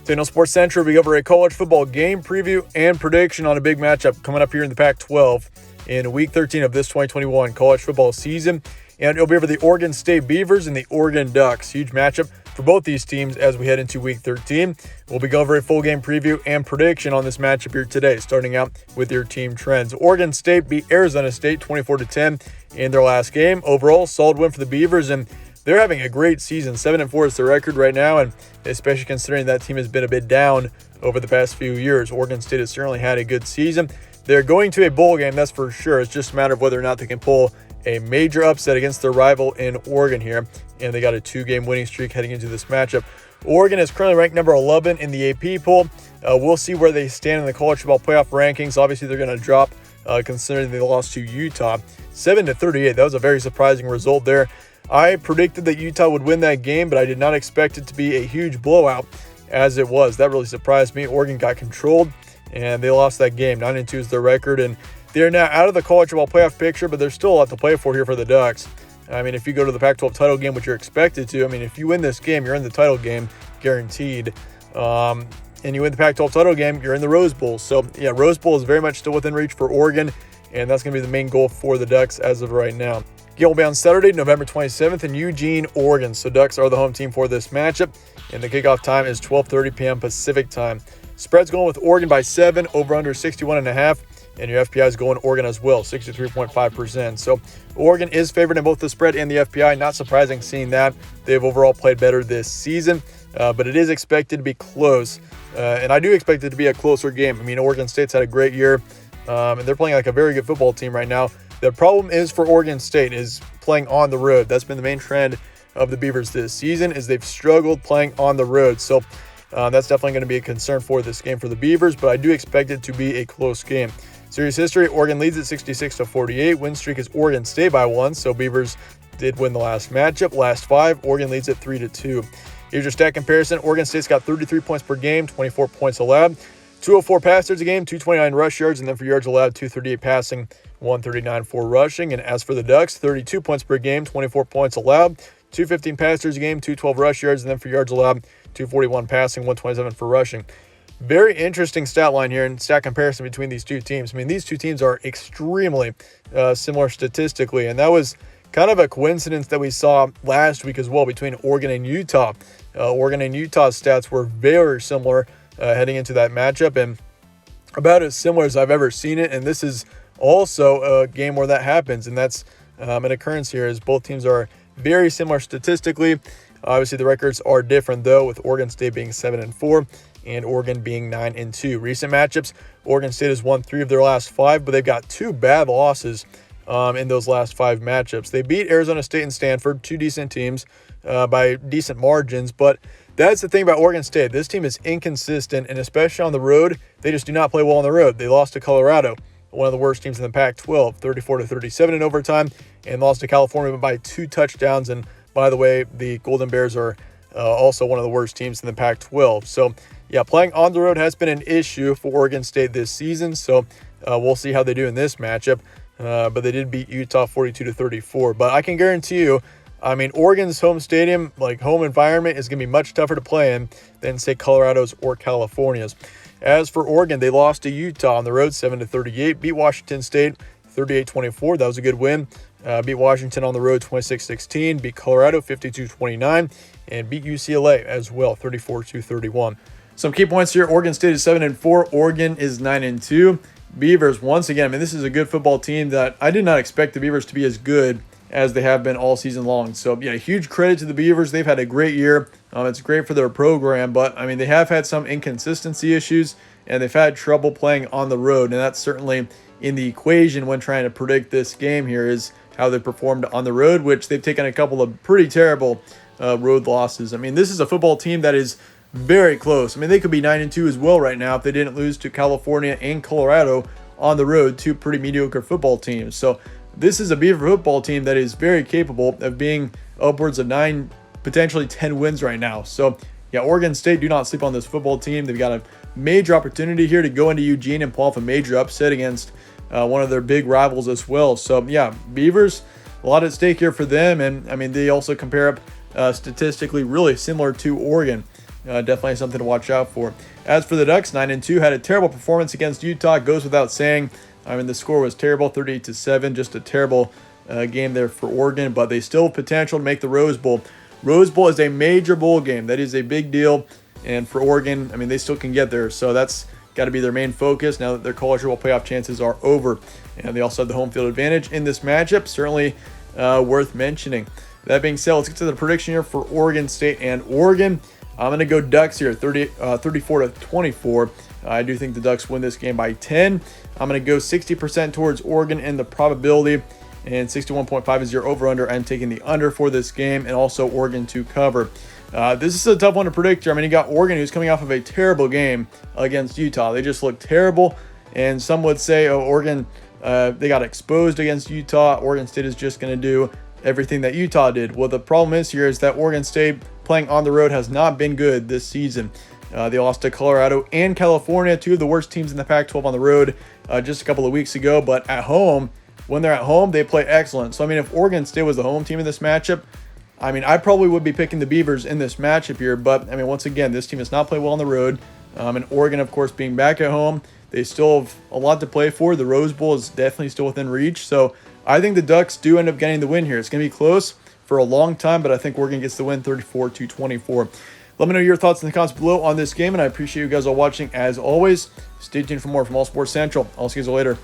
Daniel Sports Central, we go over a college football game preview and prediction on a big matchup coming up here in the Pac-12 in Week 13 of this 2021 college football season. And it'll be over the Oregon State Beavers and the Oregon Ducks. Huge matchup for both these teams as we head into Week 13. We'll be going over a full game preview and prediction on this matchup here today, starting out with your team trends. Oregon State beat Arizona State 24-10 in their last game. Overall, solid win for the Beavers, and they're having a great season. 7-4 is the record right now, and especially considering that team has been a bit down over the past few years. Oregon State has certainly had a good season. They're going to a bowl game, that's for sure. It's just a matter of whether or not they can pull a major upset against their rival in Oregon here, and they got a 2-game winning streak heading into this matchup. Oregon is currently ranked number 11 in the AP poll. We'll see where they stand in the college football playoff rankings. Obviously, they're going to drop considering they lost to Utah 7-38. That was a very surprising result there. I predicted that Utah would win that game, but I did not expect it to be a huge blowout as it was. That really surprised me. Oregon got controlled, and they lost that game. 9-2 is their record, and they're now out of the college football playoff picture, but there's still a lot to play for here for the Ducks. I mean, if you go to the Pac-12 title game, which you're expected to, I mean, if you win this game, you're in the title game, guaranteed. And you win the Pac-12 title game, you're in the Rose Bowl. So, yeah, Rose Bowl is very much still within reach for Oregon, and that's going to be the main goal for the Ducks as of right now. Game will be on Saturday, November 27th in Eugene, Oregon. So Ducks are the home team for this matchup, and the kickoff time is 12:30 p.m. Pacific time. Spread's going with Oregon by 7, over under 61.5, and your FPI is going Oregon as well, 63.5%. So Oregon is favored in both the spread and the FPI. Not surprising seeing that. They've overall played better this season, but it is expected to be close, and I do expect it to be a closer game. I mean, Oregon State's had a great year, and they're playing like a very good football team right now. The problem is for Oregon State is playing on the road. That's been the main trend of the Beavers this season, is they've struggled playing on the road. So that's definitely going to be a concern for this game for the Beavers, but I do expect it to be a close game. Series history, Oregon leads at 66-48. Win streak is Oregon State by 1, so Beavers did win the last matchup. Last 5, Oregon leads at 3-2. Here's your stat comparison. Oregon State's got 33 points per game, 24 points allowed. 204 pass yards a game, 229 rush yards, and then for yards allowed, 238 passing, 139 for rushing. And as for the Ducks, 32 points per game, 24 points allowed, 215 pass yards a game, 212 rush yards, and then for yards allowed, 241 passing, 127 for rushing. Very interesting stat line here and stat comparison between these two teams. I mean, these two teams are extremely similar statistically, and that was kind of a coincidence that we saw last week as well between Oregon and Utah. Oregon and Utah's stats were very similar heading into that matchup, and about as similar as I've ever seen it. And this is also a game where that happens, and that's an occurrence here, as both teams are very similar statistically. Obviously, the records are different, though, with Oregon State being 7-4 and Oregon being 9-2. Recent matchups, Oregon State has won 3 of their last 5, but they've got 2 bad losses in those last 5 matchups. They beat Arizona State and Stanford, 2 decent teams by decent margins, but that's the thing about Oregon State. This team is inconsistent, and especially on the road, they just do not play well on the road. They lost to Colorado, one of the worst teams in the Pac-12, 34-37 in overtime, and lost to California by 2 touchdowns. And by the way, the Golden Bears are also one of the worst teams in the Pac-12. So, yeah, playing on the road has been an issue for Oregon State this season. So we'll see how they do in this matchup. But they did beat Utah 42-34. But I can guarantee you, I mean, Oregon's home stadium, like home environment, is going to be much tougher to play in than, say, Colorado's or California's. As for Oregon, they lost to Utah on the road 7-38, beat Washington State 38-24. That was a good win. Beat Washington on the road 26-16, beat Colorado 52-29, and beat UCLA as well 34-31. Some key points here. Oregon State is 7-4. Oregon is 9-2. Beavers, once again, I mean, this is a good football team that I did not expect the Beavers to be as good as they have been all season long. So, yeah, huge credit to the Beavers. They've had a great year. It's great for their program, but, I mean, they have had some inconsistency issues, and they've had trouble playing on the road, and that's certainly in the equation when trying to predict this game here, is how they performed on the road, which they've taken a couple of pretty terrible road losses. I mean, this is a football team that is very close. I mean, they could be 9-2 as well right now if they didn't lose to California and Colorado on the road, 2 pretty mediocre football teams. So this is a Beaver football team that is very capable of being upwards of 9, potentially 10 wins right now. So, yeah, Oregon State, do not sleep on this football team. They've got a major opportunity here to go into Eugene and pull off a major upset against one of their big rivals as well. So, yeah, Beavers, a lot at stake here for them. And, I mean, they also compare up statistically really similar to Oregon. definitely something to watch out for. As for the Ducks, 9-2, had a terrible performance against Utah. Goes without saying. I mean, the score was terrible, 38-7. Just a terrible game there for Oregon, but they still have potential to make the Rose Bowl. Rose Bowl is a major bowl game. That is a big deal. And for Oregon, I mean, they still can get there. So that's got to be their main focus now that their college football playoff chances are over. And they also have the home field advantage in this matchup. Certainly worth mentioning. That being said, let's get to the prediction here for Oregon State and Oregon. I'm going to go Ducks here, 34-24. I do think the Ducks win this game by 10. I'm going to go 60% towards Oregon in the probability, and 61.5 is your over-under. I'm taking the under for this game, and also Oregon to cover. This is a tough one to predict here. I mean, you got Oregon, who's coming off of a terrible game against Utah. They just look terrible, and some would say, oh, Oregon, they got exposed against Utah. Oregon State is just going to do everything that Utah did. Well, the problem is here is that Oregon State playing on the road has not been good this season. They lost to Colorado and California, two of the worst teams in the Pac-12 on the road just a couple of weeks ago. But at home, when they're at home, they play excellent. So, I mean, if Oregon State was the home team in this matchup, I mean, I probably would be picking the Beavers in this matchup here. But, I mean, once again, this team has not played well on the road. And Oregon, of course, being back at home, they still have a lot to play for. The Rose Bowl is definitely still within reach. So, I think the Ducks do end up getting the win here. It's going to be close for a long time, but I think Oregon gets the win 34-24. Let me know your thoughts in the comments below on this game, and I appreciate you guys all watching as always. Stay tuned for more from All Sports Central. I'll see you guys later.